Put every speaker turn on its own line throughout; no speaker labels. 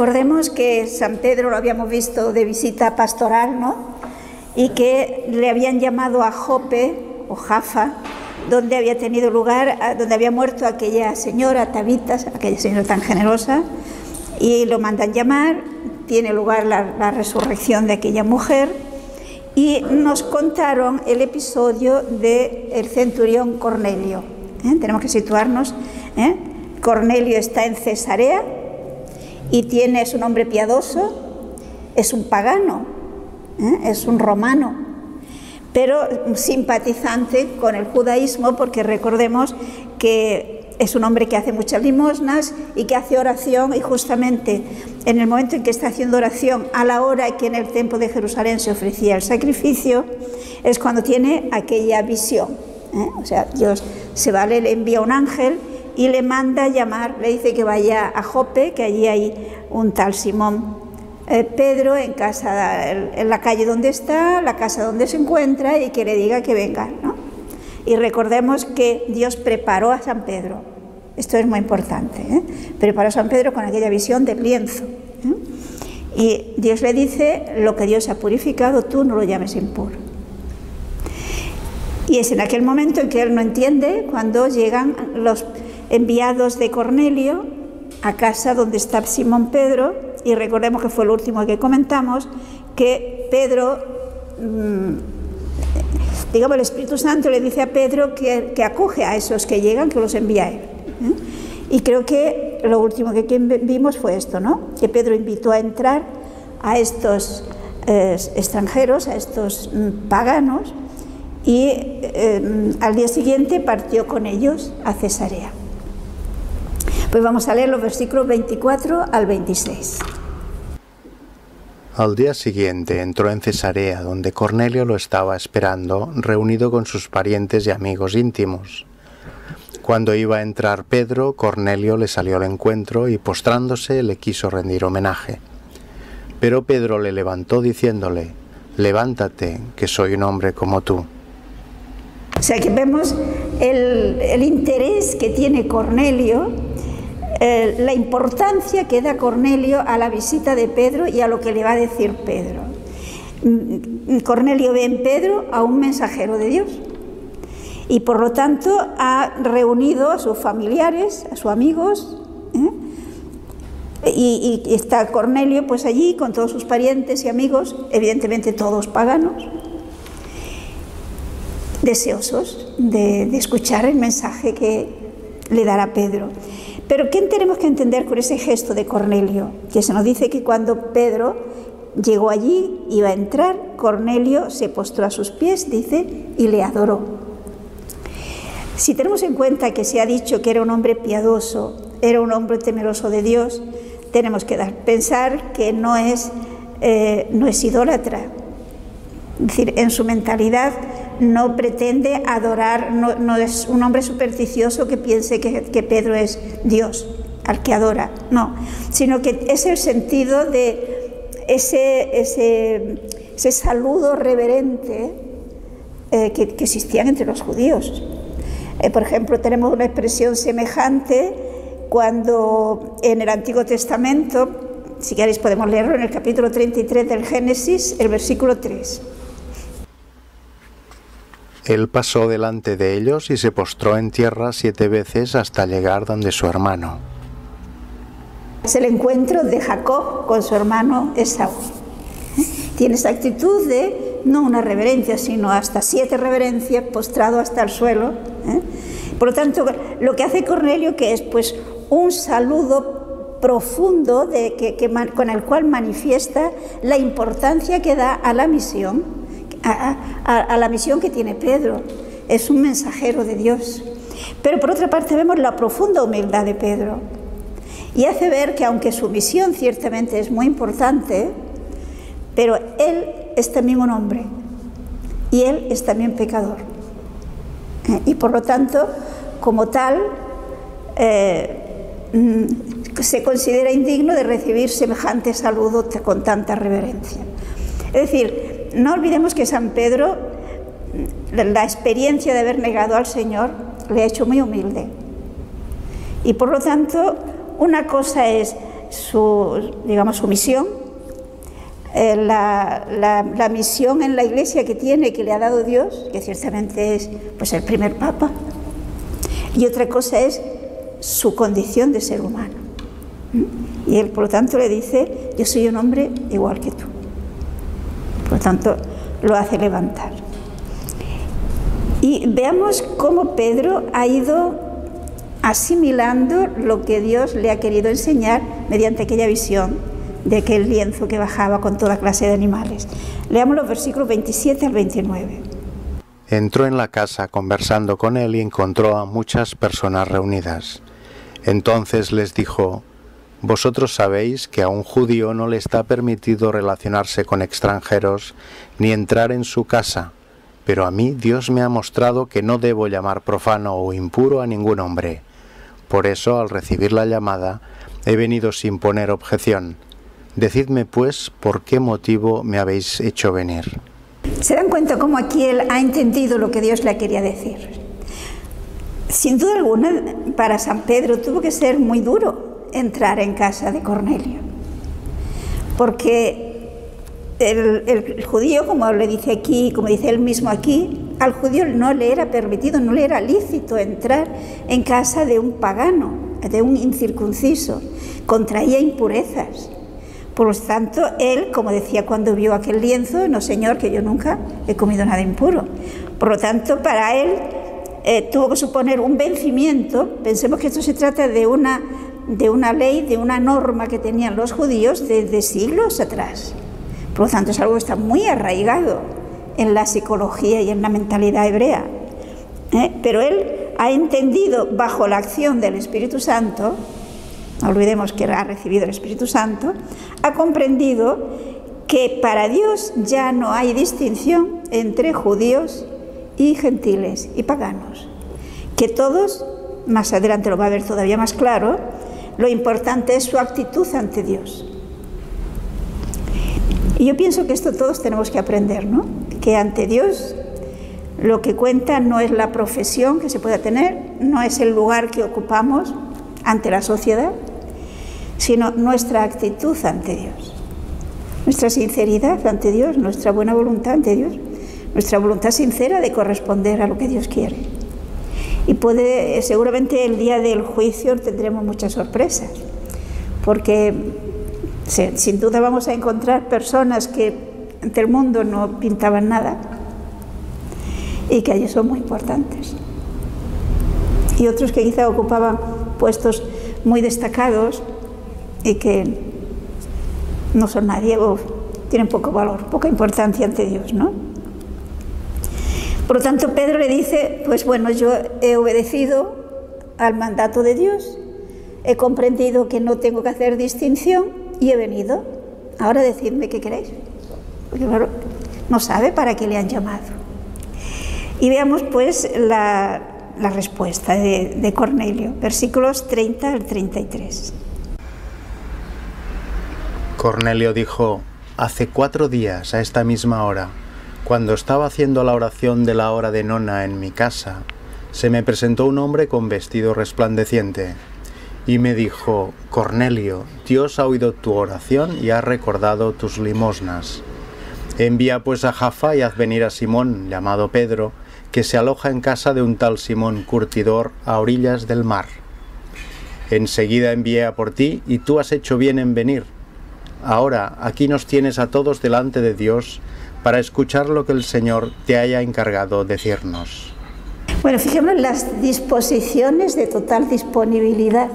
Recordemos que San Pedro lo habíamos visto de visita pastoral, ¿no? Y que le habían llamado a Jope o Jaffa, donde había tenido lugar, donde había muerto aquella señora Tabita, aquella señora tan generosa, y lo mandan llamar. Tiene lugar la resurrección de aquella mujer, y nos contaron el episodio del centurión Cornelio. Tenemos que situarnos. Cornelio está en Cesarea y es un hombre piadoso, es un pagano, es un romano, pero simpatizante con el judaísmo, porque recordemos que es un hombre que hace muchas limosnas y que hace oración, y justamente en el momento en que está haciendo oración, a la hora que en el templo de Jerusalén se ofrecía el sacrificio, es cuando tiene aquella visión. O sea, Dios le envía un ángel y le manda llamar, le dice que vaya a Jope, que allí hay un tal Simón Pedro en la calle donde está, la casa donde se encuentra, y que le diga que venga, ¿no? Y recordemos que Dios preparó a San Pedro, esto es muy importante, preparó a San Pedro con aquella visión del lienzo, y Dios le dice: lo que Dios ha purificado, tú no lo llames impuro. Y es en aquel momento en que él no entiende, cuando llegan los enviados de Cornelio a casa donde está Simón Pedro, y recordemos que fue el último que comentamos, que Pedro, digamos, el Espíritu Santo le dice a Pedro que acoge a esos que llegan, que los envía a él. Y creo que lo último que vimos fue esto, ¿no? Que Pedro invitó a entrar a estos extranjeros, a estos paganos, y al día siguiente partió con ellos a Cesarea. Pues vamos a leer los versículos 24 al 26.
Al día siguiente entró en Cesarea, donde Cornelio lo estaba esperando, reunido con sus parientes y amigos íntimos. Cuando iba a entrar Pedro, Cornelio le salió al encuentro y, postrándose, le quiso rendir homenaje. Pero Pedro le levantó diciéndole: «Levántate, que soy un hombre como tú».
O sea, que vemos el interés que tiene Cornelio, la importancia que da Cornelio a la visita de Pedro y a lo que le va a decir Pedro. Cornelio ve en Pedro a un mensajero de Dios, y por lo tanto ha reunido a sus familiares, a sus amigos, y está Cornelio pues allí con todos sus parientes y amigos, evidentemente todos paganos, deseosos de escuchar el mensaje que le dará Pedro. Pero ¿qué tenemos que entender con ese gesto de Cornelio? Que se nos dice que cuando Pedro llegó allí, iba a entrar, Cornelio se postró a sus pies, dice, y le adoró. Si tenemos en cuenta que se ha dicho que era un hombre piadoso, era un hombre temeroso de Dios, tenemos que pensar que no es idólatra. Es decir, en su mentalidad no pretende adorar, no es un hombre supersticioso que piense que Pedro es Dios, al que adora, no, sino que es el sentido de ese saludo reverente que existían entre los judíos. Por ejemplo, tenemos una expresión semejante cuando en el Antiguo Testamento, si queréis podemos leerlo en el capítulo 33 del Génesis, el versículo 3.
Él pasó delante de ellos y se postró en tierra 7 veces hasta llegar donde su hermano.
Es el encuentro de Jacob con su hermano Esaú. Tiene esa actitud de, no una reverencia, sino hasta 7 reverencias, postrado hasta el suelo. Por lo tanto, lo que hace Cornelio, que es pues un saludo profundo con el cual manifiesta la importancia que da a la misión, a la misión que tiene Pedro. Es un mensajero de Dios. Pero por otra parte vemos la profunda humildad de Pedro, y hace ver que aunque su misión ciertamente es muy importante, pero él es también un hombre y él es también pecador, y por lo tanto, como tal, se considera indigno de recibir semejante saludo con tanta reverencia. Es decir, no olvidemos que San Pedro, la experiencia de haber negado al Señor, le ha hecho muy humilde. Y por lo tanto, una cosa es su misión, la misión en la Iglesia que tiene, que le ha dado Dios, que ciertamente es pues el primer Papa, y otra cosa es su condición de ser humano. Y él, por lo tanto, le dice: yo soy un hombre igual que tú. Por lo tanto, lo hace levantar. Y veamos cómo Pedro ha ido asimilando lo que Dios le ha querido enseñar mediante aquella visión de aquel lienzo que bajaba con toda clase de animales. Leamos los versículos 27 al 29.
Entró en la casa conversando con él y encontró a muchas personas reunidas. Entonces les dijo: vosotros sabéis que a un judío no le está permitido relacionarse con extranjeros ni entrar en su casa, pero a mí Dios me ha mostrado que no debo llamar profano o impuro a ningún hombre. Por eso, al recibir la llamada, he venido sin poner objeción. Decidme, pues, por qué motivo me habéis hecho venir.
¿Se dan cuenta cómo aquí él ha entendido lo que Dios le quería decir? Sin duda alguna, para San Pedro tuvo que ser muy duro entrar en casa de Cornelio, porque el judío, como le dice aquí, como dice él mismo aquí, al judío no le era permitido, no le era lícito entrar en casa de un pagano, de un incircunciso, contraía impurezas. Por lo tanto, él, como decía cuando vio aquel lienzo: no, Señor, que yo nunca he comido nada impuro. Por lo tanto, para él tuvo que suponer un vencimiento. Pensemos que esto se trata de una ley, de una norma que tenían los judíos desde siglos atrás. Por lo tanto, es algo que está muy arraigado en la psicología y en la mentalidad hebrea. Pero él ha entendido, bajo la acción del Espíritu Santo, no olvidemos que ha recibido el Espíritu Santo, ha comprendido que para Dios ya no hay distinción entre judíos y gentiles y paganos, que todos, más adelante lo va a ver todavía más claro, lo importante es su actitud ante Dios. Y yo pienso que esto todos tenemos que aprender, ¿no? Que ante Dios lo que cuenta no es la profesión que se pueda tener, no es el lugar que ocupamos ante la sociedad, sino nuestra actitud ante Dios, nuestra sinceridad ante Dios, nuestra buena voluntad ante Dios, nuestra voluntad sincera de corresponder a lo que Dios quiere. Y seguramente el día del juicio tendremos muchas sorpresas, porque sin duda vamos a encontrar personas que ante el mundo no pintaban nada y que allí son muy importantes, y otros que quizá ocupaban puestos muy destacados y que no son nadie o tienen poco valor, poca importancia ante Dios, ¿no? Por lo tanto, Pedro le dice: pues bueno, yo he obedecido al mandato de Dios, he comprendido que no tengo que hacer distinción y he venido. Ahora decidme qué queréis, porque claro, no sabe para qué le han llamado. Y veamos pues la respuesta de Cornelio, versículos 30 al 33.
Cornelio dijo: hace 4 días a esta misma hora, cuando estaba haciendo la oración de la hora de nona en mi casa, se me presentó un hombre con vestido resplandeciente y me dijo: Cornelio, Dios ha oído tu oración y ha recordado tus limosnas. Envía pues a Jaffa y haz venir a Simón, llamado Pedro, que se aloja en casa de un tal Simón curtidor a orillas del mar. Enseguida envié a por ti y tú has hecho bien en venir. Ahora aquí nos tienes a todos delante de Dios para escuchar lo que el Señor te haya encargado decirnos.
Bueno, fijémonos en las disposiciones de total disponibilidad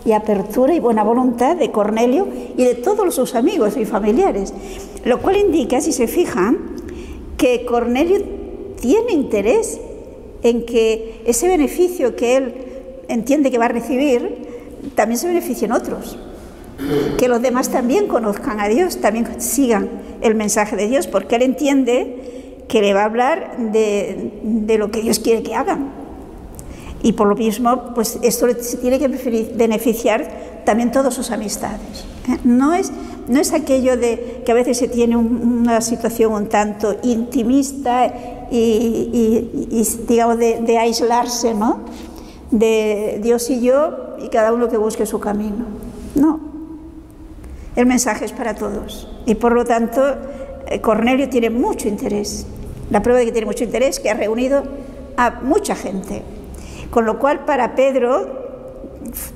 y apertura y buena voluntad de Cornelio y de todos sus amigos y familiares, lo cual indica, si se fijan, que Cornelio tiene interés en que ese beneficio que él entiende que va a recibir también se beneficien otros, que los demás también conozcan a Dios, también sigan el mensaje de Dios, porque él entiende que le va a hablar de lo que Dios quiere que hagan. Y por lo mismo, pues esto se tiene que beneficiar también todas sus amistades. No es aquello de que a veces se tiene una situación un tanto intimista y digamos de aislarse, ¿no? De Dios y yo y cada uno que busque su camino. No, El mensaje es para todos y por lo tanto Cornelio tiene mucho interés. La prueba de que tiene mucho interés es que ha reunido a mucha gente, con lo cual para Pedro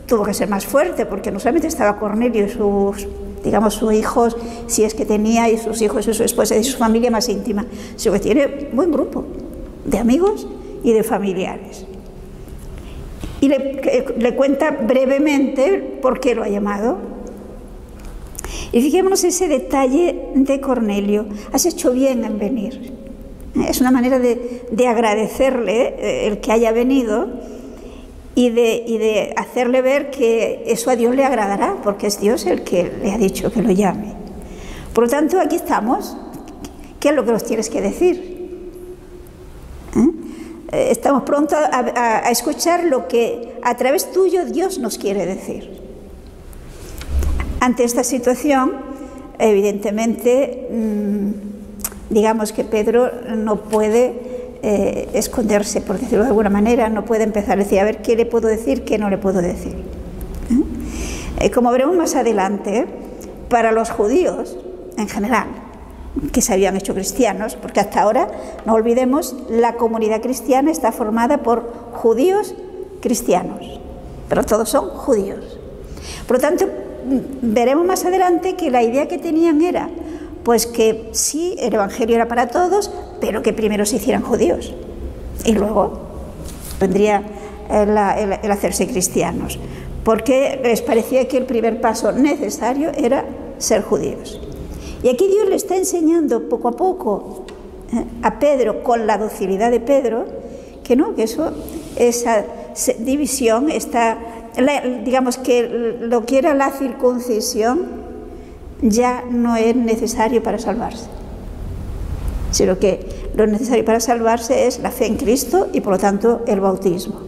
tuvo que ser más fuerte, porque no solamente estaba Cornelio y sus hijos, si es que tenía, y sus hijos y su esposa y su familia más íntima, sino que tiene buen grupo de amigos y de familiares. Y le cuenta brevemente por qué lo ha llamado. Y fijémonos ese detalle de Cornelio: has hecho bien en venir. Es una manera de agradecerle el que haya venido y de hacerle ver que eso a Dios le agradará, porque es Dios el que le ha dicho que lo llame. Por lo tanto, aquí estamos. ¿Qué es lo que nos tienes que decir? Estamos prontos a escuchar lo que a través tuyo Dios nos quiere decir. Ante esta situación, evidentemente, digamos que Pedro no puede esconderse, por decirlo de alguna manera, no puede empezar a decir, a ver, ¿qué le puedo decir, qué no le puedo decir? Como veremos más adelante, para los judíos en general, que se habían hecho cristianos, porque hasta ahora, no olvidemos, la comunidad cristiana está formada por judíos cristianos, pero todos son judíos. Por lo tanto, veremos más adelante que la idea que tenían era, pues que sí, el Evangelio era para todos, pero que primero se hicieran judíos y luego vendría el hacerse cristianos, porque les parecía que el primer paso necesario era ser judíos. Y aquí Dios le está enseñando poco a poco a Pedro, con la docilidad de Pedro, que no, que esa división, digamos que lo que era la circuncisión ya no es necesario para salvarse, sino que lo necesario para salvarse es la fe en Cristo y por lo tanto el bautismo.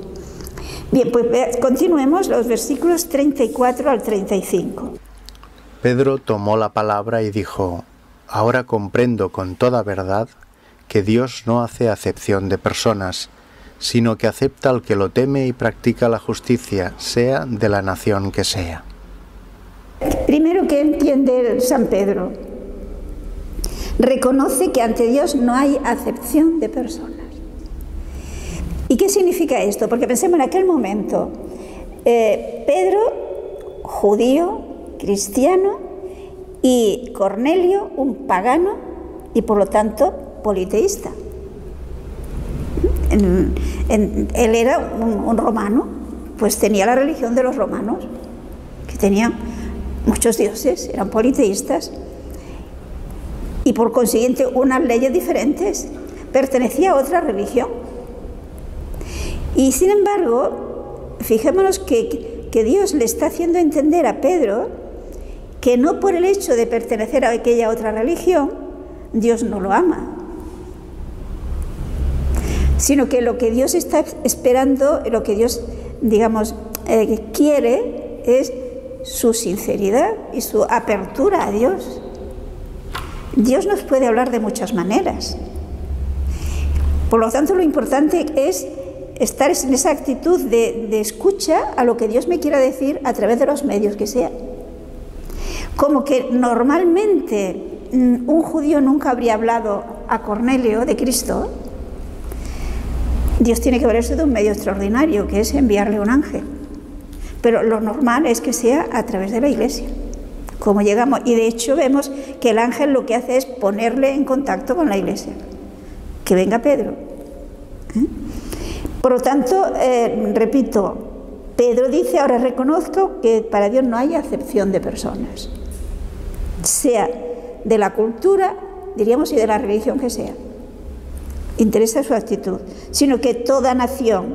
Bien, pues continuemos los versículos 34 al 35.
Pedro tomó la palabra y dijo: ahora comprendo con toda verdad que Dios no hace acepción de personas, sino que acepta al que lo teme y practica la justicia, sea de la nación que sea.
Primero, ¿qué entiende San Pedro? Reconoce que ante Dios no hay acepción de personas. ¿Y qué significa esto? Porque pensemos en aquel momento, Pedro, judío, cristiano, y Cornelio, un pagano y por lo tanto politeísta. Él era un romano, pues tenía la religión de los romanos, que tenían muchos dioses, eran politeístas y por consiguiente unas leyes diferentes, pertenecía a otra religión. Y sin embargo, fijémonos que Dios le está haciendo entender a Pedro que no por el hecho de pertenecer a aquella otra religión, Dios no lo ama, sino que lo que Dios está esperando, lo que Dios, digamos, quiere es su sinceridad y su apertura a Dios. Dios nos puede hablar de muchas maneras. Por lo tanto, lo importante es estar en esa actitud de escucha a lo que Dios me quiera decir a través de los medios que sea. Como que normalmente un judío nunca habría hablado a Cornelio de Cristo, Dios tiene que valerse de un medio extraordinario, que es enviarle un ángel. Pero lo normal es que sea a través de la Iglesia. Como llegamos, y de hecho vemos que el ángel lo que hace es ponerle en contacto con la Iglesia. Que venga Pedro. Por lo tanto, repito, Pedro dice, ahora reconozco que para Dios no hay acepción de personas, sea de la cultura, diríamos, y de la religión que sea. Interesa su actitud, sino que en toda nación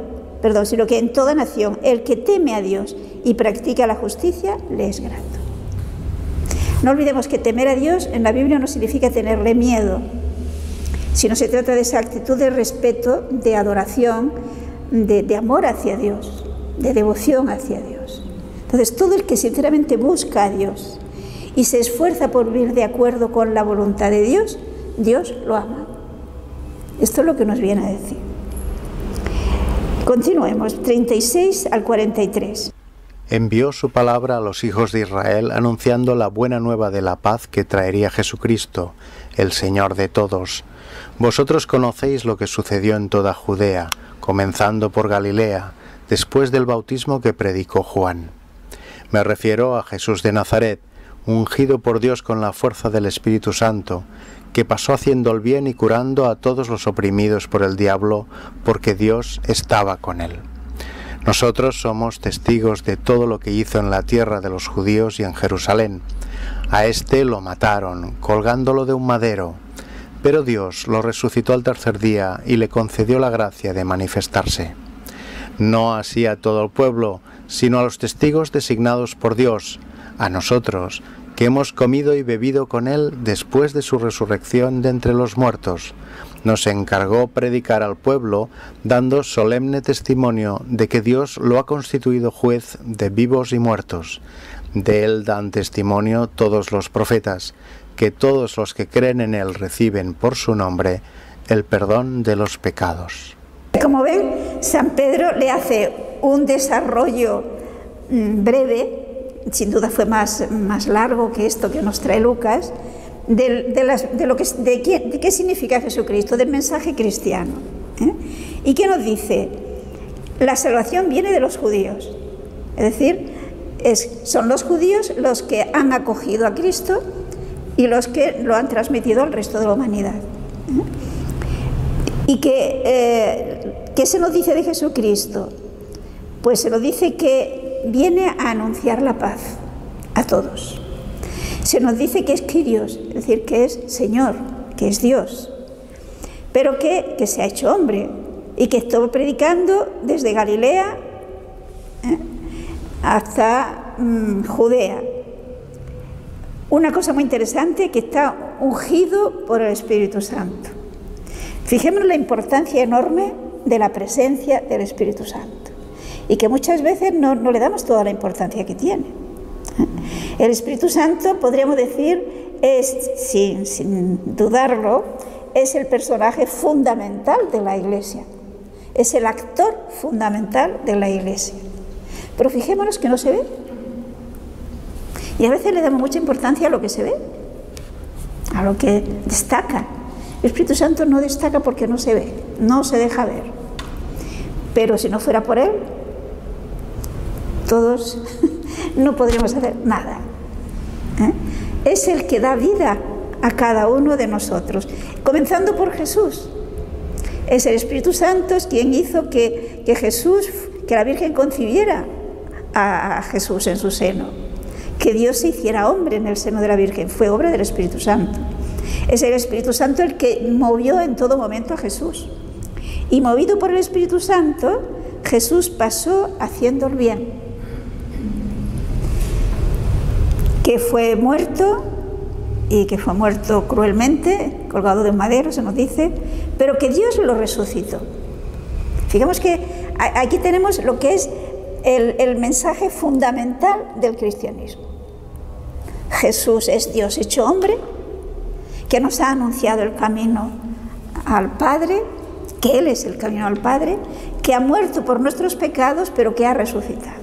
el que teme a Dios y practica la justicia le es grato. No olvidemos que temer a Dios en la Biblia no significa tenerle miedo, sino se trata de esa actitud de respeto, de adoración, de amor hacia Dios, de devoción hacia Dios. Entonces, todo el que sinceramente busca a Dios y se esfuerza por vivir de acuerdo con la voluntad de Dios, Dios lo ama. Esto es lo que nos viene a decir. Continuemos, 36 al 43.
envió su palabra a los hijos de Israel anunciando la buena nueva de la paz que traería Jesucristo, el Señor de todos. Vosotros conocéis lo que sucedió en toda Judea, comenzando por Galilea, después del bautismo que predicó Juan. Me refiero a Jesús de Nazaret, ungido por Dios con la fuerza del Espíritu Santo, que pasó haciendo el bien y curando a todos los oprimidos por el diablo, porque Dios estaba con él. Nosotros somos testigos de todo lo que hizo en la tierra de los judíos y en Jerusalén. A este lo mataron, colgándolo de un madero, pero Dios lo resucitó al tercer día y le concedió la gracia de manifestarse. No así a todo el pueblo, sino a los testigos designados por Dios, a nosotros, que hemos comido y bebido con él después de su resurrección de entre los muertos. Nos encargó predicar al pueblo, dando solemne testimonio de que Dios lo ha constituido juez de vivos y muertos. De él dan testimonio todos los profetas, que todos los que creen en él reciben por su nombre el perdón de los pecados.
Como ven, San Pedro le hace un desarrollo breve, sin duda fue más largo que esto que nos trae Lucas, de qué significa Jesucristo, del mensaje cristiano. ¿Y qué nos dice? La salvación viene de los judíos, es decir, son los judíos los que han acogido a Cristo y los que lo han transmitido al resto de la humanidad. ¿Y qué se nos dice de Jesucristo? Pues se nos dice que viene a anunciar la paz a todos. Se nos dice que es Kyrios, es decir, que es Señor, que es Dios, pero que se ha hecho hombre y que estuvo predicando desde Galilea hasta Judea. Una cosa muy interesante, que está ungido por el Espíritu Santo. Fijémonos la importancia enorme de la presencia del Espíritu Santo y que muchas veces no le damos toda la importancia que tiene. El Espíritu Santo, podríamos decir, es, sin dudarlo, es el personaje fundamental de la Iglesia, es el actor fundamental de la Iglesia. Pero fijémonos que no se ve. Y a veces le damos mucha importancia a lo que se ve, a lo que destaca. El Espíritu Santo no destaca porque no se ve, no se deja ver. Pero si no fuera por él, todos no podríamos hacer nada. Es el que da vida a cada uno de nosotros, comenzando por Jesús. Es el Espíritu Santo quien hizo que la Virgen concibiera a Jesús en su seno, que Dios se hiciera hombre en el seno de la Virgen, fue obra del Espíritu Santo. Es el Espíritu Santo el que movió en todo momento a Jesús. Y movido por el Espíritu Santo, Jesús pasó haciendo el bien. Que fue muerto, y que fue muerto cruelmente, colgado de un madero, se nos dice, pero que Dios lo resucitó. Fijemos que aquí tenemos lo que es el mensaje fundamental del cristianismo. Jesús es Dios hecho hombre, que nos ha anunciado el camino al Padre, que Él es el camino al Padre, que ha muerto por nuestros pecados, pero que ha resucitado.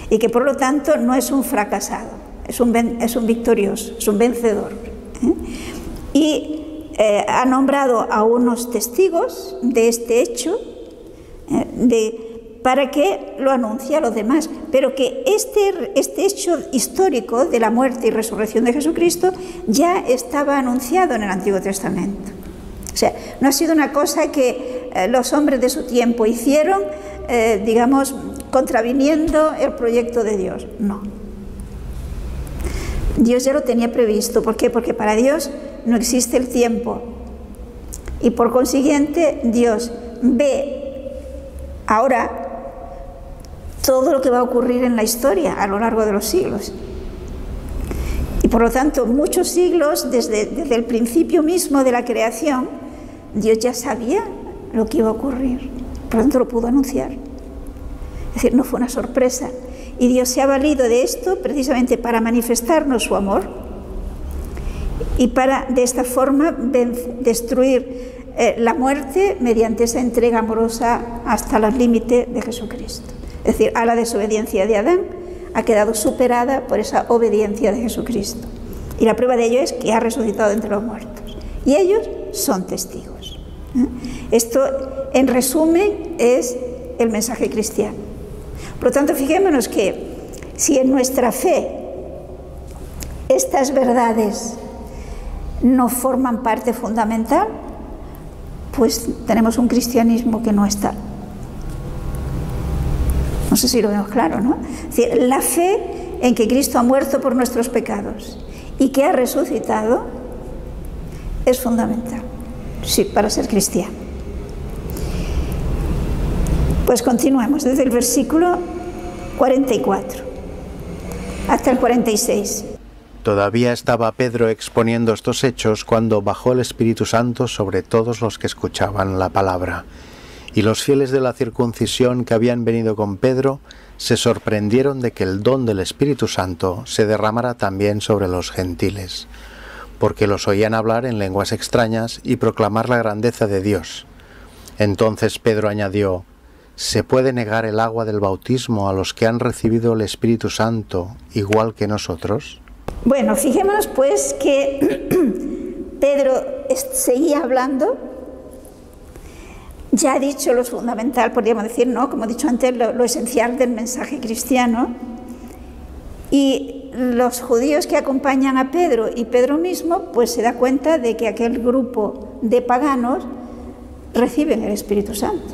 Y que por lo tanto no es un fracasado, es un victorioso, es un vencedor. Y ha nombrado a unos testigos de este hecho, para que lo anuncie a los demás, pero que este hecho histórico de la muerte y resurrección de Jesucristo ya estaba anunciado en el Antiguo Testamento. O sea, no ha sido una cosa que los hombres de su tiempo hicieron, digamos, contraviniendo el proyecto de Dios. No. Dios ya lo tenía previsto. ¿Por qué? Porque para Dios no existe el tiempo. Y por consiguiente, Dios ve ahora todo lo que va a ocurrir en la historia a lo largo de los siglos. Y por lo tanto, muchos siglos, desde el principio mismo de la creación, Dios ya sabía lo que iba a ocurrir. Por lo tanto, lo pudo anunciar. Es decir, no fue una sorpresa. Y Dios se ha valido de esto precisamente para manifestarnos su amor y para, de esta forma, destruir la muerte mediante esa entrega amorosa hasta el límite de Jesucristo. Es decir, a la desobediencia de Adán ha quedado superada por esa obediencia de Jesucristo. Y la prueba de ello es que ha resucitado entre los muertos. Y ellos son testigos. Esto, en resumen, es el mensaje cristiano. Por lo tanto, fijémonos que si en nuestra fe estas verdades no forman parte fundamental, pues tenemos un cristianismo que no está. No sé si lo vemos claro, ¿no? Es decir, la fe en que Cristo ha muerto por nuestros pecados y que ha resucitado es fundamental, sí, para ser cristiano. Pues continuemos desde el versículo 44 hasta el 46.
Todavía estaba Pedro exponiendo estos hechos cuando bajó el Espíritu Santo sobre todos los que escuchaban la palabra. Y los fieles de la circuncisión que habían venido con Pedro se sorprendieron de que el don del Espíritu Santo se derramara también sobre los gentiles, porque los oían hablar en lenguas extrañas y proclamar la grandeza de Dios. Entonces Pedro añadió: ¿se puede negar el agua del bautismo a los que han recibido el Espíritu Santo igual que nosotros?
Bueno, fijémonos pues que Pedro seguía hablando. Ya ha dicho lo fundamental, podríamos decir, ¿no? Como he dicho antes, lo esencial del mensaje cristiano. Y los judíos que acompañan a Pedro y Pedro mismo, pues se da cuenta de que aquel grupo de paganos reciben el Espíritu Santo.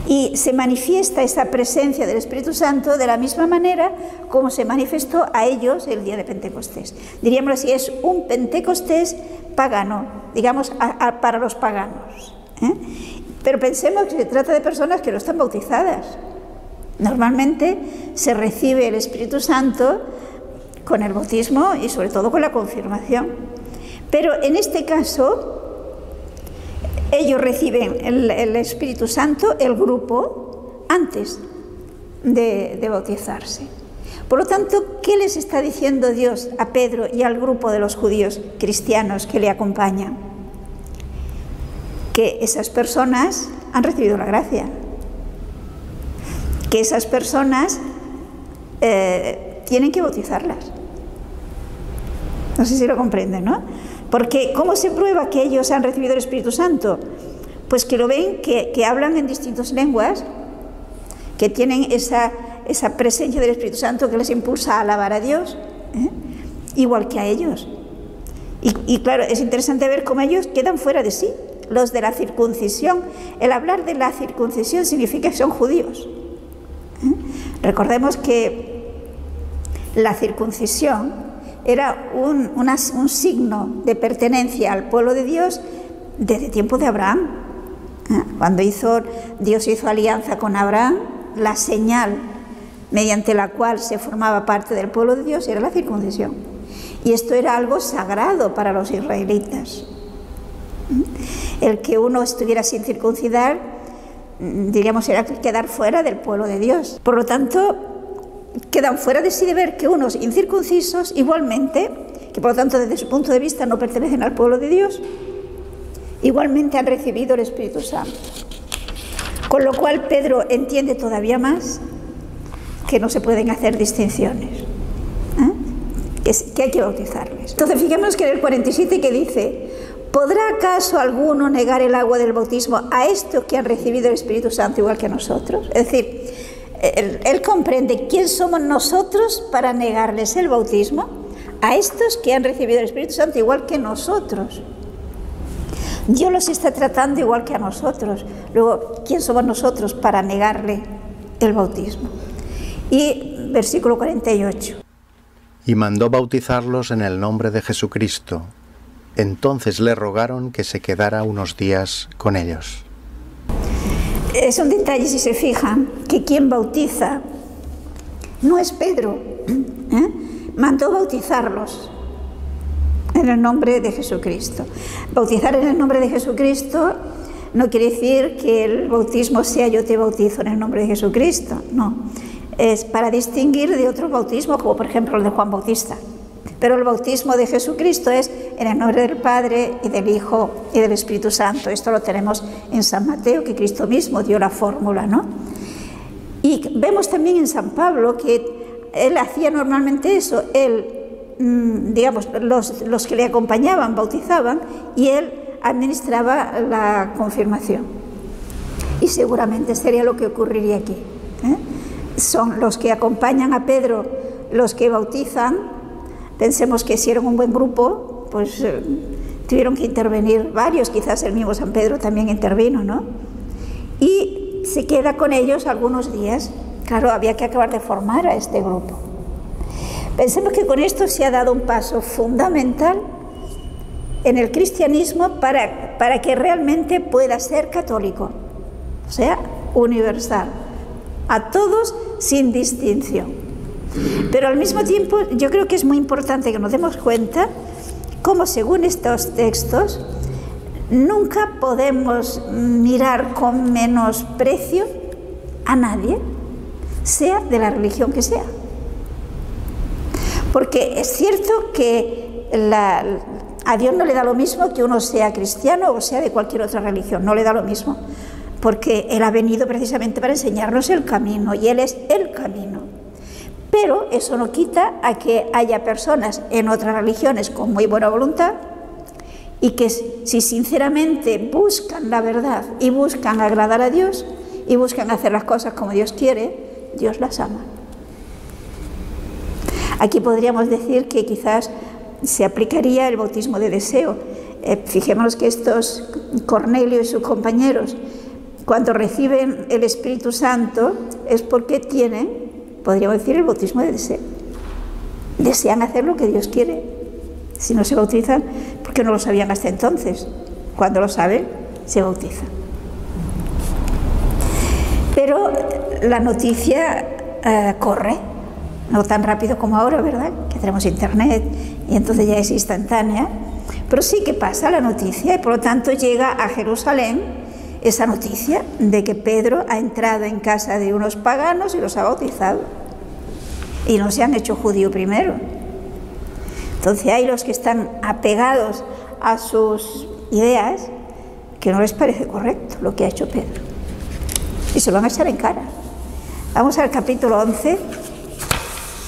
Y se manifiesta esa presencia del Espíritu Santo de la misma manera como se manifestó a ellos el día de Pentecostés. Diríamos así, es un Pentecostés pagano, digamos, para los paganos. Pero pensemos que se trata de personas que no están bautizadas. Normalmente se recibe el Espíritu Santo con el bautismo y sobre todo con la confirmación. Pero en este caso, ellos reciben el Espíritu Santo, el grupo, antes de bautizarse. Por lo tanto, ¿qué les está diciendo Dios a Pedro y al grupo de los judíos cristianos que le acompañan? Que esas personas han recibido la gracia, que esas personas tienen que bautizarlas. No sé si lo comprenden, ¿no? Porque ¿cómo se prueba que ellos han recibido el Espíritu Santo? Pues que lo ven, que hablan en distintas lenguas, que tienen esa presencia del Espíritu Santo que les impulsa a alabar a Dios, igual que a ellos. Y claro, es interesante ver cómo ellos quedan fuera de sí. Los de la circuncisión, el hablar de la circuncisión significa que son judíos. Recordemos que la circuncisión era un signo de pertenencia al pueblo de Dios desde tiempo de Abraham. Cuando Dios hizo alianza con Abraham, la señal mediante la cual se formaba parte del pueblo de Dios era la circuncisión. Y esto era algo sagrado para los israelitas. El que uno estuviera sin circuncidar, diríamos, era quedar fuera del pueblo de Dios. Por lo tanto, quedan fuera de sí de ver que unos incircuncisos, igualmente, que por lo tanto desde su punto de vista no pertenecen al pueblo de Dios, igualmente han recibido el Espíritu Santo. Con lo cual Pedro entiende todavía más que no se pueden hacer distinciones, que hay que bautizarles. Entonces fijémonos que en el 47 que dice: ¿podrá acaso alguno negar el agua del bautismo a estos que han recibido el Espíritu Santo igual que nosotros? Es decir, él comprende quién somos nosotros para negarles el bautismo a estos que han recibido el Espíritu Santo igual que nosotros. Dios los está tratando igual que a nosotros. Luego, ¿quién somos nosotros para negarle el bautismo? Y versículo 48.
Y mandó bautizarlos en el nombre de Jesucristo. Entonces le rogaron que se quedara unos días con ellos.
Es un detalle, si se fijan, que quien bautiza no es Pedro. Mandó bautizarlos en el nombre de Jesucristo. Bautizar en el nombre de Jesucristo no quiere decir que el bautismo sea yo te bautizo en el nombre de Jesucristo, no. Es para distinguir de otros bautismos, como por ejemplo el de Juan Bautista. Pero el bautismo de Jesucristo es en el nombre del Padre y del Hijo y del Espíritu Santo. Esto lo tenemos en San Mateo, que Cristo mismo dio la fórmula, ¿no? Y vemos también en San Pablo que él hacía normalmente eso, él, digamos, los que le acompañaban bautizaban y él administraba la confirmación. Y seguramente sería lo que ocurriría aquí. Son los que acompañan a Pedro, los que bautizan. Pensemos que si eran un buen grupo, pues tuvieron que intervenir varios, quizás el mismo San Pedro también intervino, ¿no? Y se queda con ellos algunos días. Claro, había que acabar de formar a este grupo. Pensemos que con esto se ha dado un paso fundamental en el cristianismo para que realmente pueda ser católico, o sea, universal, a todos sin distinción. Pero al mismo tiempo yo creo que es muy importante que nos demos cuenta cómo según estos textos nunca podemos mirar con menosprecio a nadie, sea de la religión que sea. Porque es cierto que a Dios no le da lo mismo que uno sea cristiano o sea de cualquier otra religión, no le da lo mismo, porque Él ha venido precisamente para enseñarnos el camino y Él es el camino. Pero eso no quita a que haya personas en otras religiones con muy buena voluntad y que si sinceramente buscan la verdad y buscan agradar a Dios y buscan hacer las cosas como Dios quiere, Dios las ama. Aquí podríamos decir que quizás se aplicaría el bautismo de deseo. Fijémonos que estos Cornelio y sus compañeros, cuando reciben el Espíritu Santo, es porque tienen, podríamos decir, el bautismo de deseo. Desean hacer lo que Dios quiere. Si no se bautizan, porque no lo sabían hasta entonces. Cuando lo saben, se bautizan. Pero la noticia corre. No tan rápido como ahora, ¿verdad? Que tenemos internet y entonces ya es instantánea. Pero sí que pasa la noticia y por lo tanto llega a Jerusalén esa noticia de que Pedro ha entrado en casa de unos paganos y los ha bautizado. Y no se han hecho judío primero. Entonces hay los que están apegados a sus ideas que no les parece correcto lo que ha hecho Pedro. Y se lo van a echar en cara. Vamos al capítulo 11.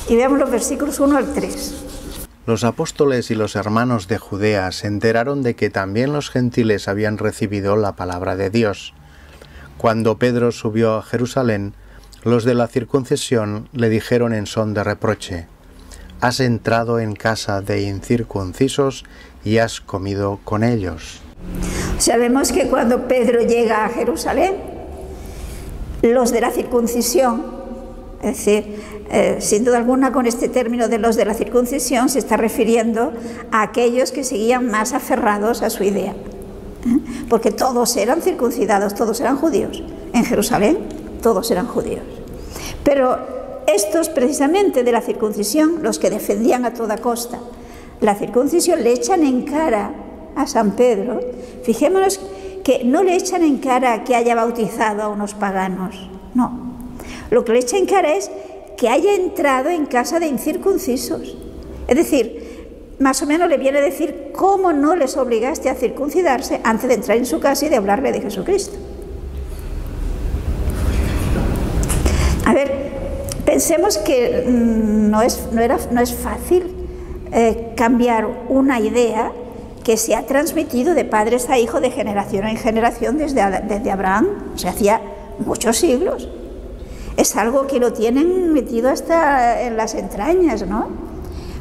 Y veamos los versículos 1 al 3.
Los apóstoles y los hermanos de Judea se enteraron de que también los gentiles habían recibido la palabra de Dios. Cuando Pedro subió a Jerusalén, los de la circuncisión le dijeron en son de reproche: «Has entrado en casa de incircuncisos y has comido con ellos».
Sabemos que cuando Pedro llega a Jerusalén, los de la circuncisión, es decir, sin duda alguna con este término de los de la circuncisión se está refiriendo a aquellos que seguían más aferrados a su idea, porque todos eran circuncidados, todos eran judíos. En Jerusalén todos eran judíos. Pero estos precisamente de la circuncisión, los que defendían a toda costa la circuncisión, le echan en cara a San Pedro. Fijémonos que no le echan en cara que haya bautizado a unos paganos, no. Lo que le echa en cara es que haya entrado en casa de incircuncisos. Es decir, más o menos le viene a decir cómo no les obligaste a circuncidarse antes de entrar en su casa y de hablarle de Jesucristo. A ver, pensemos que no es fácil cambiar una idea que se ha transmitido de padres a hijos de generación en generación desde Abraham, o sea, hacía muchos siglos. Es algo que lo tienen metido hasta en las entrañas, ¿no?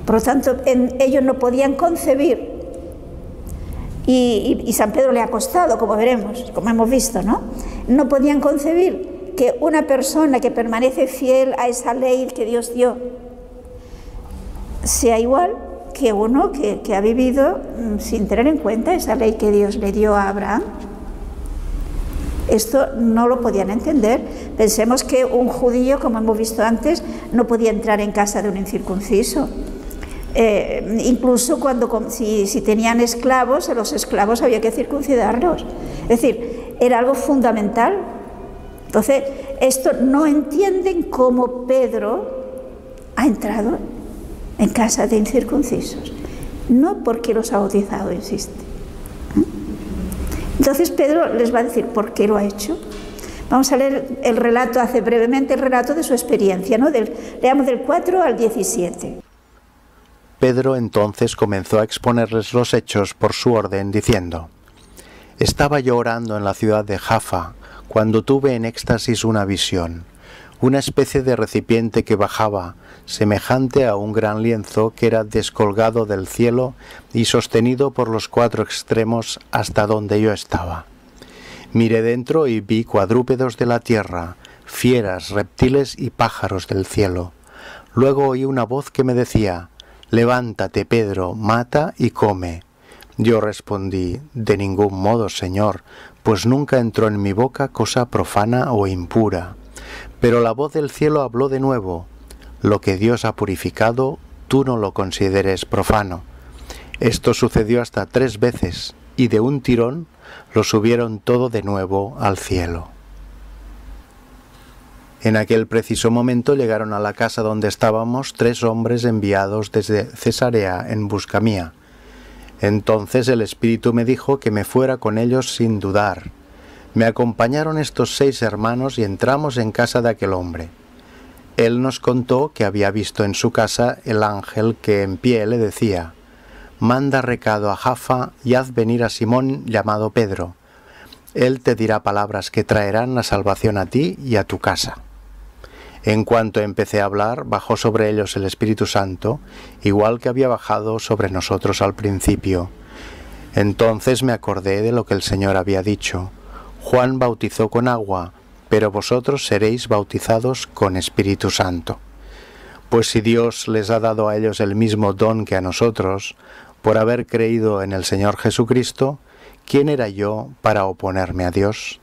Por lo tanto, ellos no podían concebir, y San Pedro le ha costado, como veremos, como hemos visto, ¿no? No podían concebir que una persona que permanece fiel a esa ley que Dios dio sea igual que uno que ha vivido sin tener en cuenta esa ley que Dios le dio a Abraham. Esto no lo podían entender. Pensemos que un judío, como hemos visto antes, no podía entrar en casa de un incircunciso. Incluso si tenían esclavos, a los esclavos había que circuncidarlos. Es decir, era algo fundamental. Entonces, esto no entienden cómo Pedro ha entrado en casa de incircuncisos. No porque los ha bautizado, insiste. Entonces Pedro les va a decir por qué lo ha hecho. Vamos a leer el relato, hace brevemente el relato de su experiencia, ¿no? Leamos del 4 al 17.
Pedro entonces comenzó a exponerles los hechos por su orden, diciendo: Estaba yo orando en la ciudad de Jaffa, cuando tuve en éxtasis una visión, una especie de recipiente que bajaba, semejante a un gran lienzo que era descolgado del cielo y sostenido por los 4 extremos hasta donde yo estaba. Miré dentro y vi cuadrúpedos de la tierra, fieras, reptiles y pájaros del cielo. Luego oí una voz que me decía: Levántate, Pedro, mata y come. Yo respondí: De ningún modo, Señor, pues nunca entró en mi boca cosa profana o impura. Pero la voz del cielo habló de nuevo: Lo que Dios ha purificado, tú no lo consideres profano. Esto sucedió hasta 3 veces, y de un tirón lo subieron todo de nuevo al cielo. En aquel preciso momento llegaron a la casa donde estábamos 3 hombres enviados desde Cesarea en busca mía. Entonces el Espíritu me dijo que me fuera con ellos sin dudar. Me acompañaron estos 6 hermanos y entramos en casa de aquel hombre. Él nos contó que había visto en su casa el ángel que en pie le decía: Manda recado a Jaffa y haz venir a Simón llamado Pedro. Él te dirá palabras que traerán la salvación a ti y a tu casa. En cuanto empecé a hablar, bajó sobre ellos el Espíritu Santo, igual que había bajado sobre nosotros al principio. Entonces me acordé de lo que el Señor había dicho: Juan bautizó con agua, pero vosotros seréis bautizados con Espíritu Santo. Pues si Dios les ha dado a ellos el mismo don que a nosotros, por haber creído en el Señor Jesucristo, ¿quién era yo para oponerme a Dios?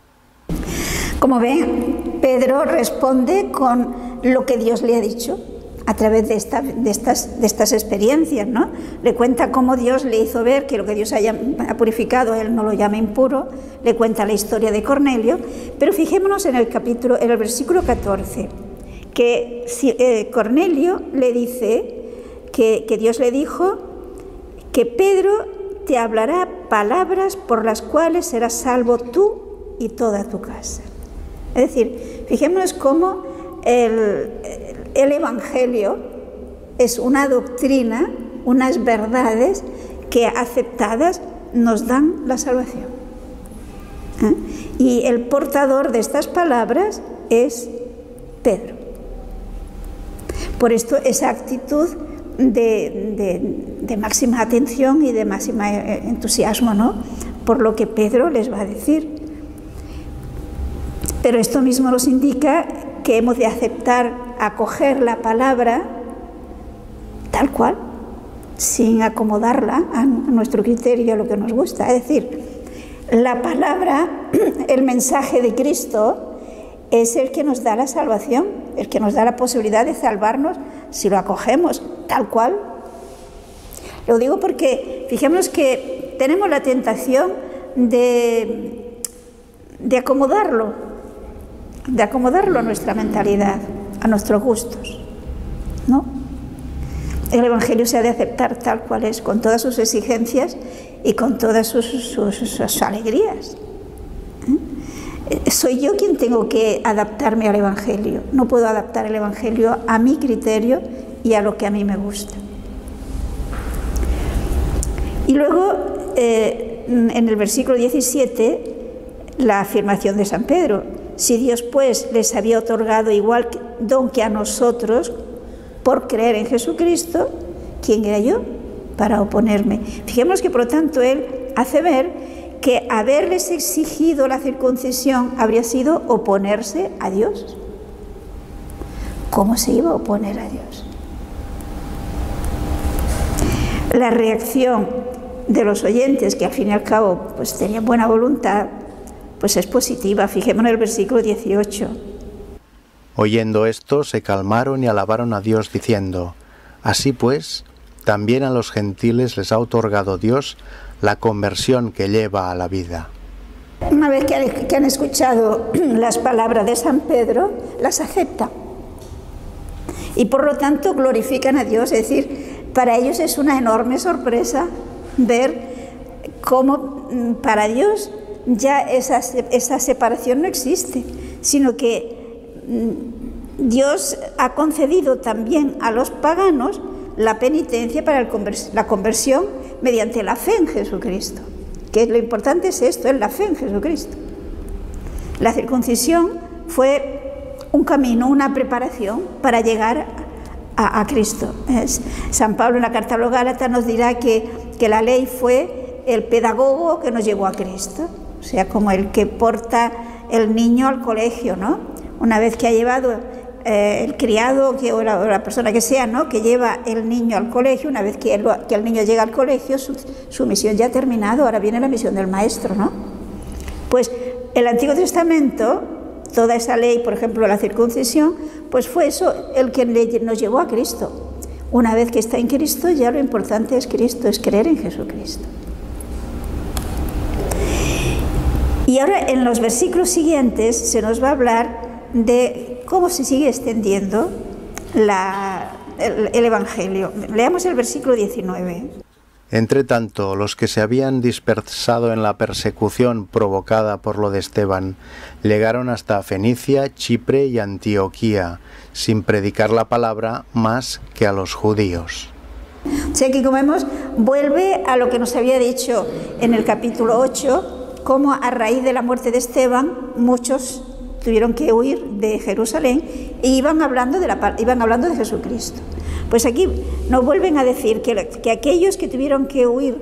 Como ven, Pedro responde con lo que Dios le ha dicho a través de estas experiencias, ¿no? Le cuenta cómo Dios le hizo ver que lo que Dios ha purificado, él no lo llama impuro. Le cuenta la historia de Cornelio, pero fijémonos en el versículo 14, que Cornelio le dice que Dios le dijo que Pedro te hablará palabras por las cuales serás salvo tú y toda tu casa. Es decir, fijémonos cómo el Evangelio es una doctrina, unas verdades que aceptadas nos dan la salvación. Y el portador de estas palabras es Pedro. Por esto esa actitud de máxima atención y de máximo entusiasmo, ¿no?, por lo que Pedro les va a decir. Pero esto mismo nos indica que hemos de aceptar, acoger la palabra tal cual, sin acomodarla a nuestro criterio, a lo que nos gusta. Es decir, la palabra, el mensaje de Cristo, es el que nos da la salvación, el que nos da la posibilidad de salvarnos si lo acogemos tal cual. Lo digo porque fijémonos que tenemos la tentación de acomodarlo a nuestra mentalidad, a nuestros gustos, ¿no? El Evangelio se ha de aceptar tal cual es, con todas sus exigencias y con todas sus alegrías. Soy yo quien tengo que adaptarme al Evangelio. No puedo adaptar el Evangelio a mi criterio y a lo que a mí me gusta. Y luego, en el versículo 17, la afirmación de San Pedro: si Dios pues les había otorgado igual don que a nosotros por creer en Jesucristo, ¿quién era yo para oponerme? Fijémonos que por lo tanto él hace ver que haberles exigido la circuncisión habría sido oponerse a Dios. ¿Cómo se iba a oponer a Dios? La reacción de los oyentes, que al fin y al cabo pues tenían buena voluntad, pues es positiva. Fijémonos en el versículo 18.
Oyendo esto, se calmaron y alabaron a Dios diciendo: así pues, también a los gentiles les ha otorgado Dios la conversión que lleva a la vida.
Una vez que han escuchado las palabras de San Pedro, las aceptan. Y por lo tanto glorifican a Dios. Es decir, para ellos es una enorme sorpresa ver cómo para Dios ya esa separación no existe, sino que Dios ha concedido también a los paganos la penitencia para la conversión mediante la fe en Jesucristo. Que lo importante es esto, es la fe en Jesucristo. La circuncisión fue un camino, una preparación para llegar a Cristo. San Pablo en la carta a los Gálatas nos dirá que la ley fue el pedagogo que nos llevó a Cristo, o sea, como el que porta el niño al colegio, ¿no? Una vez que ha llevado el criado o la persona que sea, ¿no?, que lleva el niño al colegio, una vez que el niño llega al colegio, su misión ya ha terminado, ahora viene la misión del maestro, ¿no? Pues el Antiguo Testamento, toda esa ley, por ejemplo, la circuncisión, pues fue eso el que nos llevó a Cristo. Una vez que está en Cristo, ya lo importante es Cristo, es creer en Jesucristo. Y ahora en los versículos siguientes se nos va a hablar de cómo se sigue extendiendo el Evangelio. Leamos el versículo 19.
Entre tanto, los que se habían dispersado en la persecución provocada por lo de Esteban llegaron hasta Fenicia, Chipre y Antioquía, sin predicar la palabra más que a los judíos.
O sea que, como vemos, vuelve a lo que nos había dicho en el capítulo 8, cómo a raíz de la muerte de Esteban muchos tuvieron que huir de Jerusalén e iban hablando de Jesucristo. Pues aquí nos vuelven a decir que aquellos que tuvieron que huir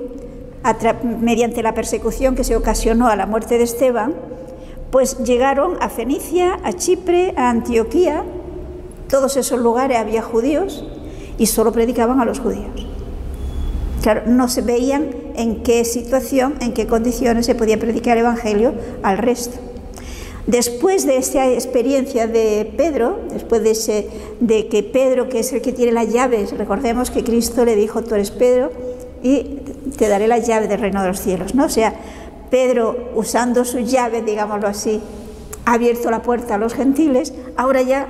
mediante la persecución que se ocasionó a la muerte de Esteban, pues llegaron a Fenicia, a Chipre, a Antioquía. Todos esos lugares había judíos y solo predicaban a los judíos. Claro, no se veían en qué situación, en qué condiciones se podía predicar el Evangelio al resto. Después de esa experiencia de Pedro, después de que Pedro, que es el que tiene las llaves, recordemos que Cristo le dijo: tú eres Pedro y te daré las llaves del reino de los cielos, ¿no? O sea, Pedro, usando sus llaves, digámoslo así, ha abierto la puerta a los gentiles, ahora ya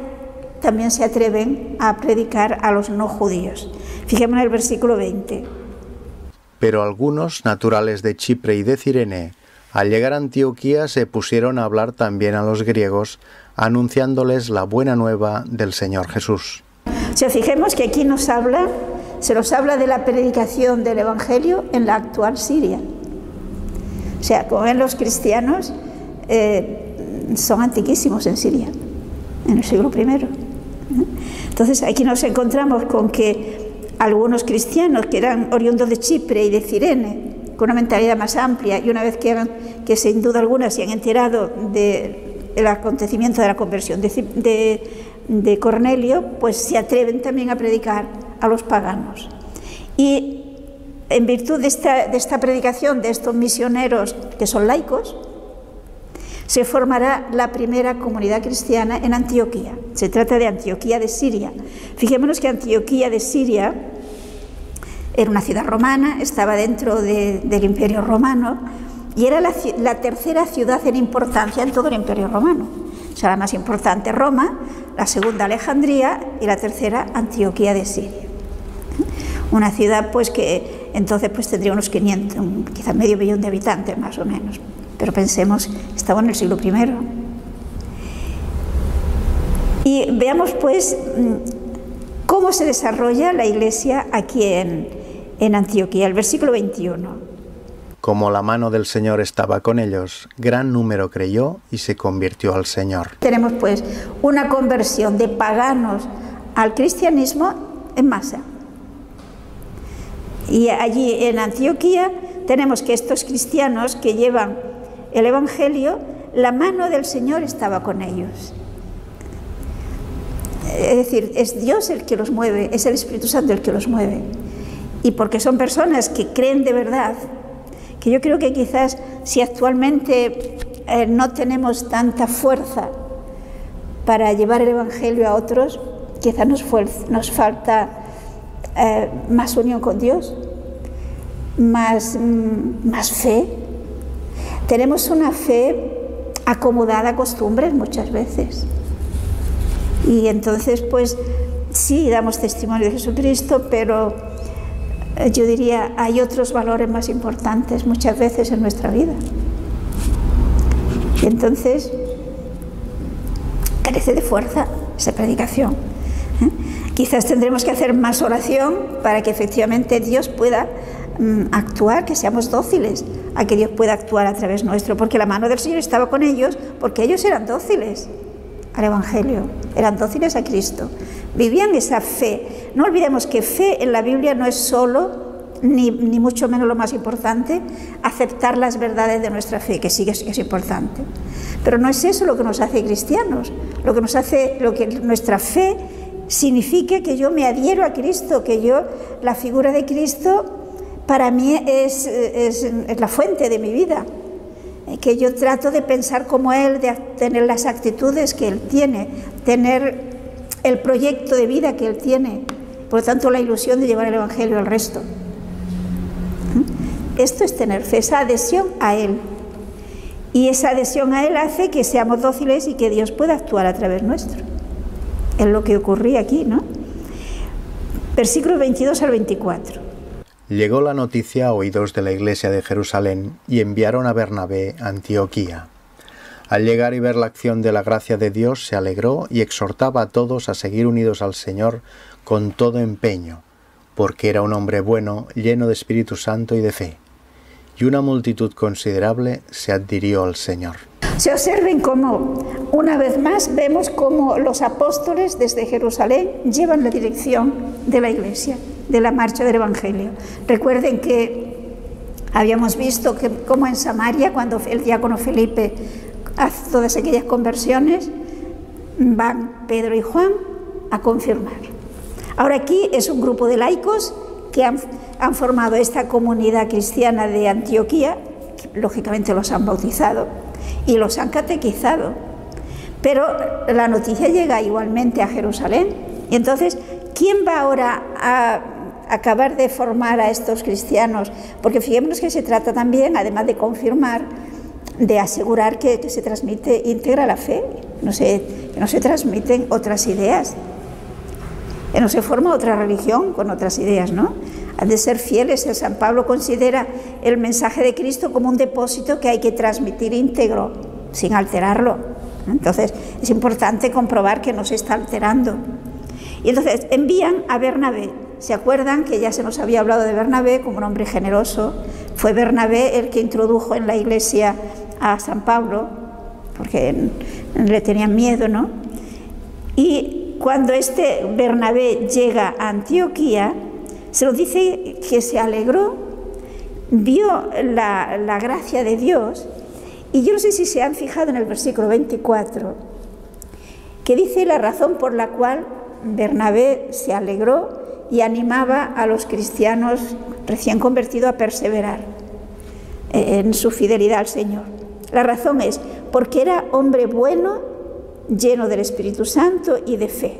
también se atreven a predicar a los no judíos. Fijémonos en el versículo 20.
Pero algunos, naturales de Chipre y de Cirene, al llegar a Antioquía se pusieron a hablar también a los griegos, anunciándoles la buena nueva del Señor Jesús.
O sea, fijemos que aquí se nos habla de la predicación del Evangelio en la actual Siria. O sea, como ven, los cristianos son antiquísimos en Siria, en el siglo I. Entonces aquí nos encontramos con que algunos cristianos que eran oriundos de Chipre y de Cirene, con una mentalidad más amplia, y una vez que sin duda alguna se han enterado del acontecimiento de la conversión de Cornelio, pues se atreven también a predicar a los paganos. Y en virtud de esta predicación de estos misioneros que son laicos, se formará la primera comunidad cristiana en Antioquía. Se trata de Antioquía de Siria. Fijémonos que Antioquía de Siria era una ciudad romana, estaba dentro del Imperio Romano y era la tercera ciudad en importancia en todo el Imperio Romano. O sea, la más importante Roma, la segunda Alejandría y la tercera Antioquía de Siria. Una ciudad pues que entonces pues tendría unos 500, quizás medio millón de habitantes más o menos. Pero pensemos, estaba en el siglo I. Y veamos pues cómo se desarrolla la iglesia aquí en Antioquía, el versículo 21.
Como la mano del Señor estaba con ellos, gran número creyó y se convirtió al Señor.
Tenemos pues una conversión de paganos al cristianismo en masa. Y allí en Antioquía tenemos que estos cristianos que llevan el Evangelio, la mano del Señor estaba con ellos. Es decir, es Dios el que los mueve, es el Espíritu Santo el que los mueve. Y porque son personas que creen de verdad, que yo creo que quizás si actualmente no tenemos tanta fuerza para llevar el Evangelio a otros, quizás nos falta más unión con Dios, más fe. Tenemos una fe acomodada a costumbres muchas veces. Y entonces, pues sí, damos testimonio de Jesucristo, pero yo diría, hay otros valores más importantes muchas veces en nuestra vida. Y entonces, carece de fuerza esa predicación. Quizás tendremos que hacer más oración para que efectivamente Dios pueda actuar, que seamos dóciles a que Dios pueda actuar a través nuestro, porque la mano del Señor estaba con ellos, porque ellos eran dóciles al Evangelio, eran dóciles a Cristo, vivían esa fe. No olvidemos que fe en la Biblia no es solo, ni mucho menos lo más importante, aceptar las verdades de nuestra fe, que sí que es importante, pero no es eso lo que nos hace cristianos. Lo que nuestra fe significa que yo me adhiero a Cristo, que la figura de Cristo para mí es la fuente de mi vida, que yo trato de pensar como Él, de tener las actitudes que Él tiene, tener el proyecto de vida que Él tiene, por lo tanto la ilusión de llevar el Evangelio al resto. Esto es tener fe, esa adhesión a Él, y esa adhesión a Él hace que seamos dóciles y que Dios pueda actuar a través nuestro. Es lo que ocurría aquí, ¿no? Versículos 22 al 24.
Llegó la noticia a oídos de la iglesia de Jerusalén y enviaron a Bernabé a Antioquía. Al llegar y ver la acción de la gracia de Dios, se alegró y exhortaba a todos a seguir unidos al Señor con todo empeño, porque era un hombre bueno, lleno de Espíritu Santo y de fe. Y una multitud considerable se adhirió al Señor.
Se observen cómo, una vez más, vemos cómo los apóstoles desde Jerusalén llevan la dirección de la iglesia, de la marcha del Evangelio. Recuerden que habíamos visto que como en Samaria, cuando el diácono Felipe hace todas aquellas conversiones, van Pedro y Juan a confirmar. Ahora aquí es un grupo de laicos que han formado esta comunidad cristiana de Antioquía, que lógicamente los han bautizado y los han catequizado, pero la noticia llega igualmente a Jerusalén. Y entonces, ¿quién va ahora a acabar de formar a estos cristianos? Porque fijémonos que se trata también, además de confirmar, de asegurar que se transmite íntegra la fe, que no se transmiten otras ideas, que no se forma otra religión con otras ideas, ¿no? Han de ser fieles. El San Pablo considera el mensaje de Cristo como un depósito que hay que transmitir íntegro, sin alterarlo. Entonces, es importante comprobar que no se está alterando. Y entonces envían a Bernabé. ¿Se acuerdan que ya se nos había hablado de Bernabé como un hombre generoso? Fue Bernabé el que introdujo en la iglesia a San Pablo, porque le tenían miedo, ¿no? Y cuando este Bernabé llega a Antioquía, se nos dice que se alegró, vio la gracia de Dios, y yo no sé si se han fijado en el versículo 24, que dice la razón por la cual Bernabé se alegró y animaba a los cristianos recién convertidos a perseverar en su fidelidad al Señor. La razón es porque era hombre bueno, lleno del Espíritu Santo y de fe.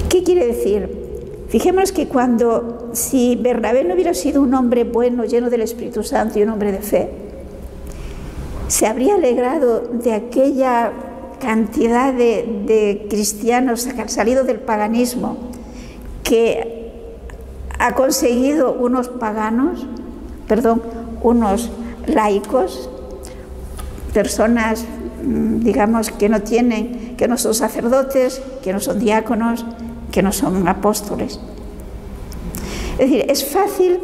¿Qué quiere decir? Fijémonos que si Bernabé no hubiera sido un hombre bueno, lleno del Espíritu Santo y un hombre de fe, se habría alegrado de aquella cantidad de cristianos que han salido del paganismo, que ha conseguido unos laicos, personas, digamos, que no son sacerdotes, que no son diáconos, que no son apóstoles. Es decir, es fácil,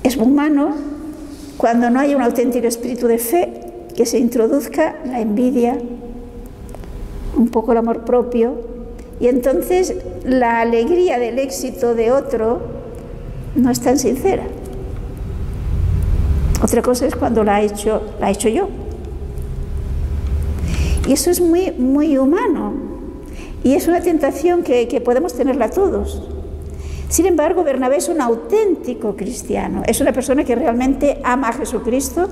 es humano, cuando no hay un auténtico espíritu de fe, que se introduzca la envidia, un poco el amor propio, y entonces la alegría del éxito de otro no es tan sincera. Otra cosa es cuando la he hecho yo. Y eso es muy, muy humano. Y es una tentación que podemos tenerla todos. Sin embargo, Bernabé es un auténtico cristiano. Es una persona que realmente ama a Jesucristo,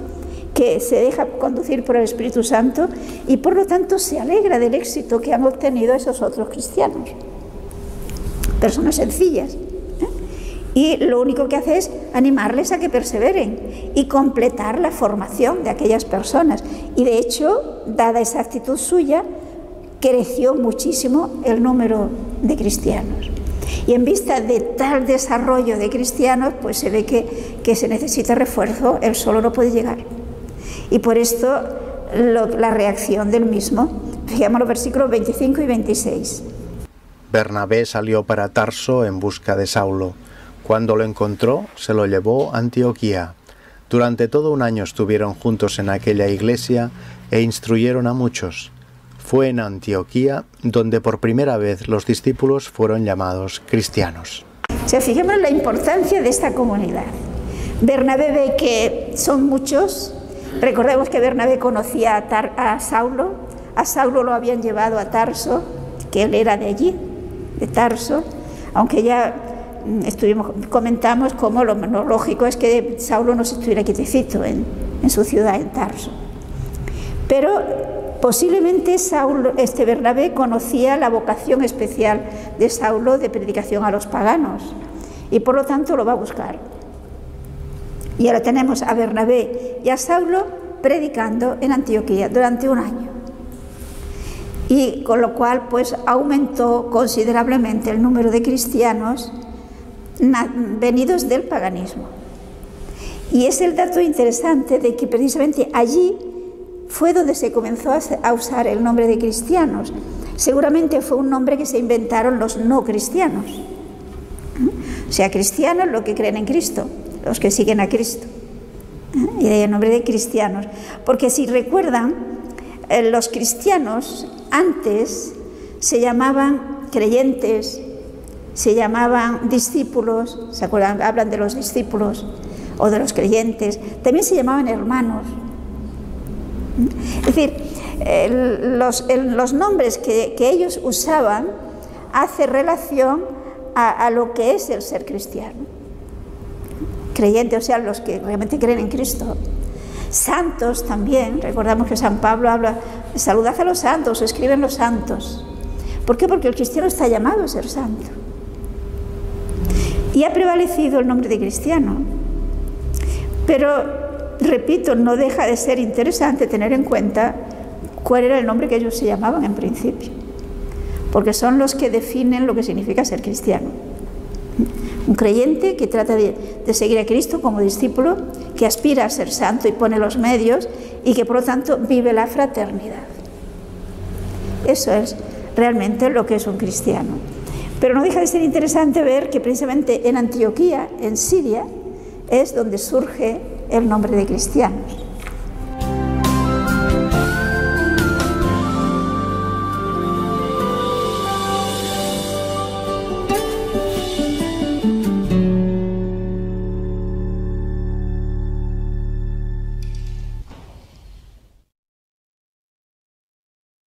que se deja conducir por el Espíritu Santo y por lo tanto se alegra del éxito que han obtenido esos otros cristianos. Personas sencillas. Y lo único que hace es animarles a que perseveren y completar la formación de aquellas personas. Y de hecho, dada esa actitud suya, creció muchísimo el número de cristianos. Y en vista de tal desarrollo de cristianos, pues se ve que se necesita refuerzo, él solo no puede llegar. Y por esto la reacción del mismo. Fijemos los versículos 25 y 26.
Bernabé salió para Tarso en busca de Saulo. Cuando lo encontró, se lo llevó a Antioquía. Durante todo un año estuvieron juntos en aquella iglesia e instruyeron a muchos. Fue en Antioquía donde por primera vez los discípulos fueron llamados cristianos.
O sea, fijemos la importancia de esta comunidad. Bernabé ve que son muchos. Recordemos que Bernabé conocía a Saulo. A Saulo lo habían llevado a Tarso, que él era de allí, de Tarso, aunque ya comentamos cómo lo lógico es que Saulo no se estuviera quietecito en su ciudad, en Tarso. Pero posiblemente Bernabé conocía la vocación especial de Saulo de predicación a los paganos y por lo tanto lo va a buscar. Y ahora tenemos a Bernabé y a Saulo predicando en Antioquía durante un año. Y con lo cual pues aumentó considerablemente el número de cristianos venidos del paganismo. Y es el dato interesante de que precisamente allí fue donde se comenzó a usar el nombre de cristianos. Seguramente fue un nombre que se inventaron los no cristianos. O sea, cristianos los que creen en Cristo, los que siguen a Cristo. Y de ahí el nombre de cristianos. Porque si recuerdan, los cristianos antes se llamaban creyentes, se llamaban discípulos, ¿se acuerdan? Hablan de los discípulos o de los creyentes, también se llamaban hermanos. Es decir, los nombres que ellos usaban hacen relación a lo que es el ser cristiano. Creyente, o sea, los que realmente creen en Cristo. Santos también, recordamos que San Pablo habla, saludad a los santos, escriben los santos. ¿Por qué? Porque el cristiano está llamado a ser santo. Y ha prevalecido el nombre de cristiano. Pero, repito, no deja de ser interesante tener en cuenta cuál era el nombre que ellos se llamaban en principio. Porque son los que definen lo que significa ser cristiano. Un creyente que trata de seguir a Cristo como discípulo, que aspira a ser santo y pone los medios y que por lo tanto vive la fraternidad. Eso es realmente lo que es un cristiano. Pero no deja de ser interesante ver que precisamente en Antioquía, en Siria, es donde surge el nombre de cristianos.